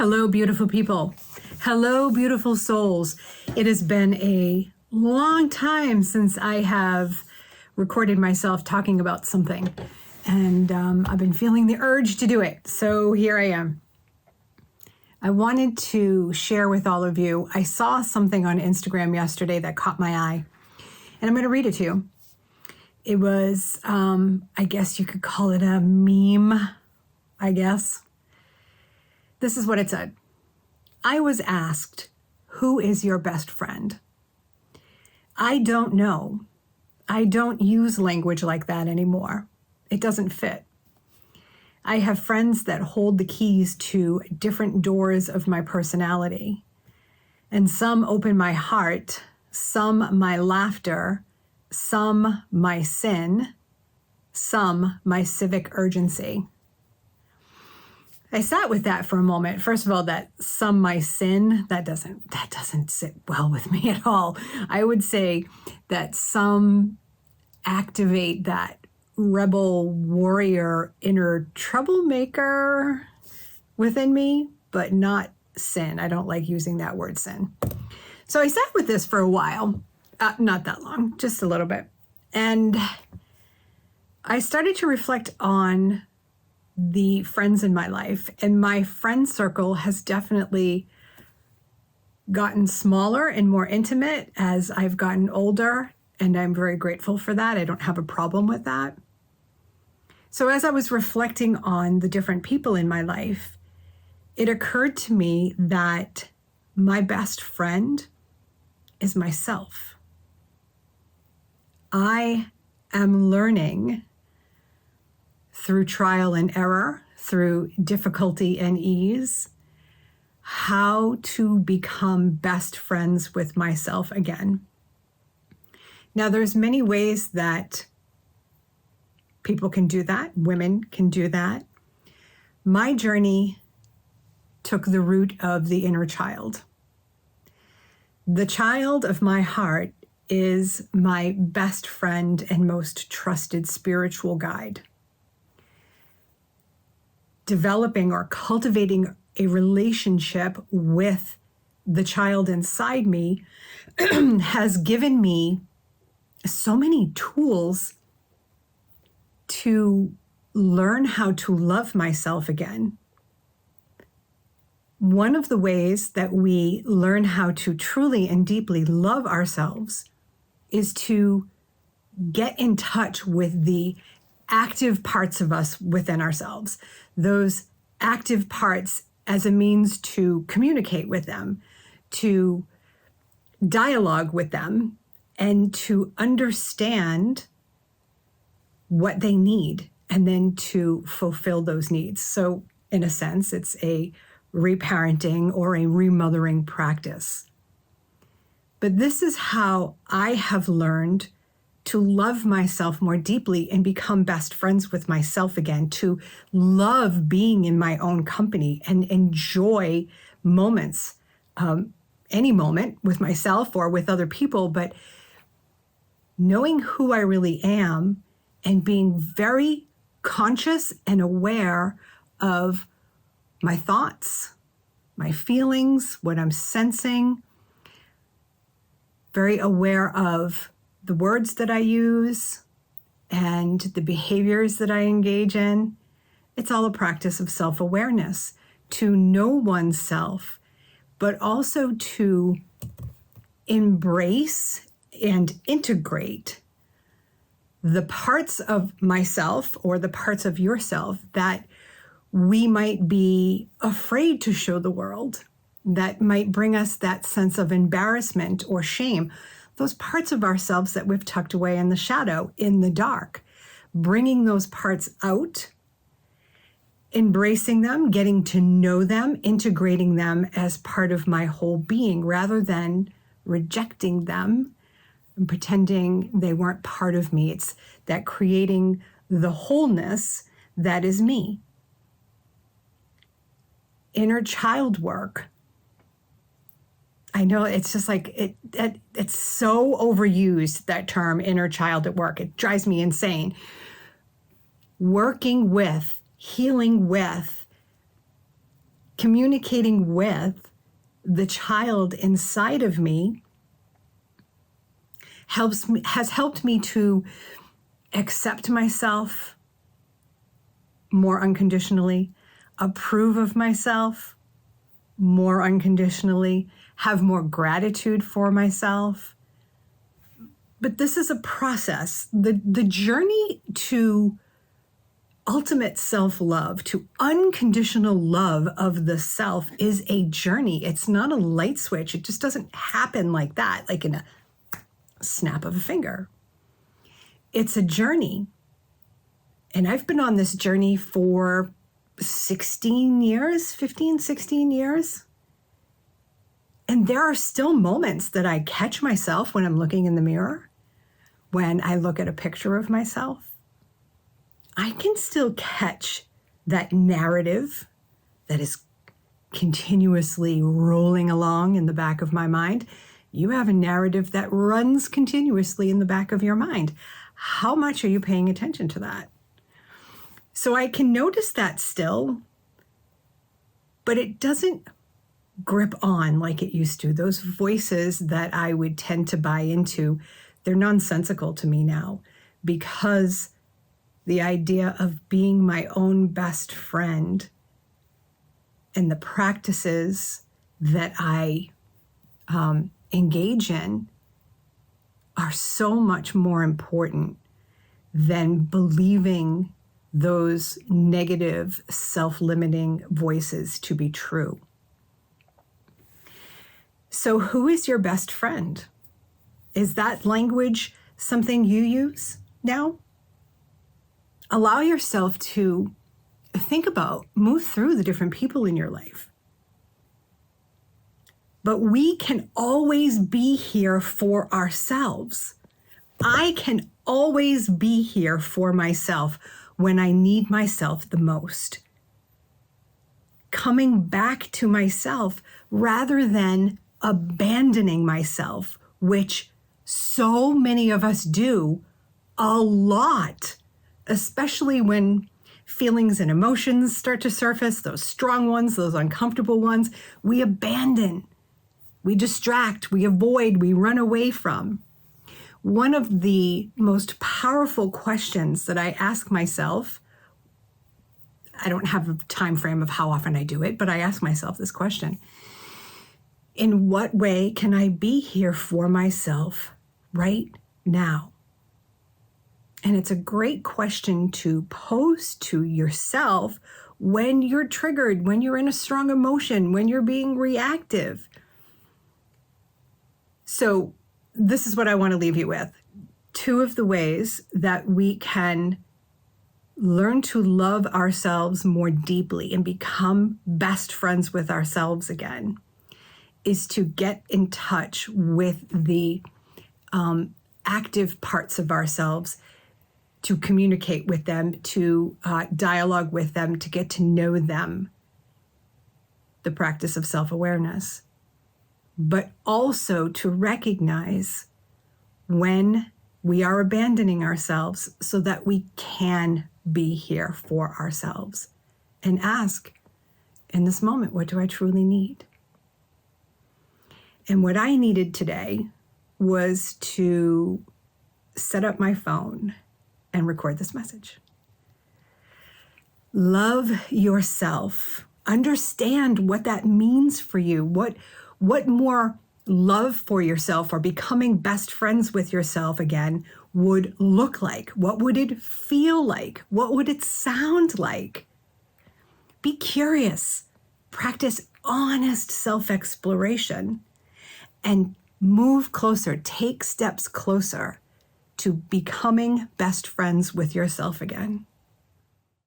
Hello, beautiful people. Hello, beautiful souls. It has been a long time since I have recorded myself talking about something, and I've been feeling the urge to do it. So here I am. I wanted to share with all of you. I saw something on Instagram yesterday that caught my eye, and I'm going to read it to you. It was, I guess you could call it a meme, I guess. This is what it said. I was asked, who is your best friend? I don't know. I don't use language like that anymore. It doesn't fit. I have friends that hold the keys to different doors of my personality. And some open my heart, some my laughter, some my sin, some my civic urgency. I sat with that for a moment. First of all, that some my sin, that doesn't sit well with me at all. I would say that some activate that rebel warrior inner troublemaker within me, but not sin. I don't like using that word sin. So I sat with this for a while, not that long, just a little bit. And I started to reflect on the friends in my life, and my friend circle has definitely gotten smaller and more intimate as I've gotten older, and I'm very grateful for that. I don't have a problem with that. So as I was reflecting on the different people in my life, it occurred to me that my best friend is myself. I am learning through trial and error, through difficulty and ease, how to become best friends with myself again. Now, there's many ways that people can do that. Women can do that. My journey took the route of the inner child. The child of my heart is my best friend and most trusted spiritual guide. Developing or cultivating a relationship with the child inside me has given me so many tools to learn how to love myself again. One of the ways that we learn how to truly and deeply love ourselves is to get in touch with the active parts of us within ourselves, those active parts as a means to communicate with them, to dialogue with them, and to understand what they need, and then to fulfill those needs. So in a sense, it's a reparenting or a remothering practice. But this is how I have learned to love myself more deeply and become best friends with myself again, to love being in my own company and enjoy moments, any moment with myself or with other people, but knowing who I really am and being very conscious and aware of my thoughts, my feelings, what I'm sensing, very aware of the words that I use and the behaviors that I engage in. It's all a practice of self-awareness, to know oneself, but also to embrace and integrate the parts of myself or the parts of yourself that we might be afraid to show the world, that might bring us that sense of embarrassment or shame. Those parts of ourselves that we've tucked away in the shadow, in the dark, bringing those parts out, embracing them, getting to know them, integrating them as part of my whole being, rather than rejecting them and pretending they weren't part of me. It's that creating the wholeness that is me. Inner child work. I know it's just like, it's so overused, that term, inner child at work. It drives me insane. Working with, healing with communicating with the child inside of me has helped me to accept myself more unconditionally, approve of myself more unconditionally, have more gratitude for myself. But this is a process. The journey to ultimate self-love, to unconditional love of the self, is a journey. It's not a light switch. It just doesn't happen like that, like in a snap of a finger. It's a journey. And I've been on this journey for 16 years, 15, 16 years. And there are still moments that I catch myself when I'm looking in the mirror, when I look at a picture of myself. I can still catch that narrative that is continuously rolling along in the back of my mind. You have a narrative that runs continuously in the back of your mind. How much are you paying attention to that? So I can notice that still, but it doesn't grip on like it used to. Those voices that I would tend to buy into, they're nonsensical to me now, because the idea of being my own best friend and the practices that I engage in are so much more important than believing those negative, self-limiting voices to be true. So who is your best friend? Is that language something you use now? Allow yourself to think about, move through the different people in your life. But we can always be here for ourselves. I can always be here for myself when I need myself the most. Coming back to myself rather than abandoning myself, which so many of us do a lot, especially when feelings and emotions start to surface, those strong ones, those uncomfortable ones. We abandon, we distract, we avoid, we run away from. One of the most powerful questions that I ask myself, I don't have a time frame of how often I do it, but I ask myself this question: in what way can I be here for myself right now? And it's a great question to pose to yourself when you're triggered, when you're in a strong emotion, when you're being reactive. So this is what I want to leave you with. 2 of the ways that we can learn to love ourselves more deeply and become best friends with ourselves again is to get in touch with the active parts of ourselves, to communicate with them, to dialogue with them, to get to know them, the practice of self-awareness, but also to recognize when we are abandoning ourselves so that we can be here for ourselves and ask, in this moment, what do I truly need? And what I needed today was to set up my phone and record this message. Love yourself. Understand what that means for you. What more love for yourself or becoming best friends with yourself again would look like? What would it feel like? What would it sound like? Be curious. Practice honest self-exploration and move closer. Take steps closer to becoming best friends with yourself again.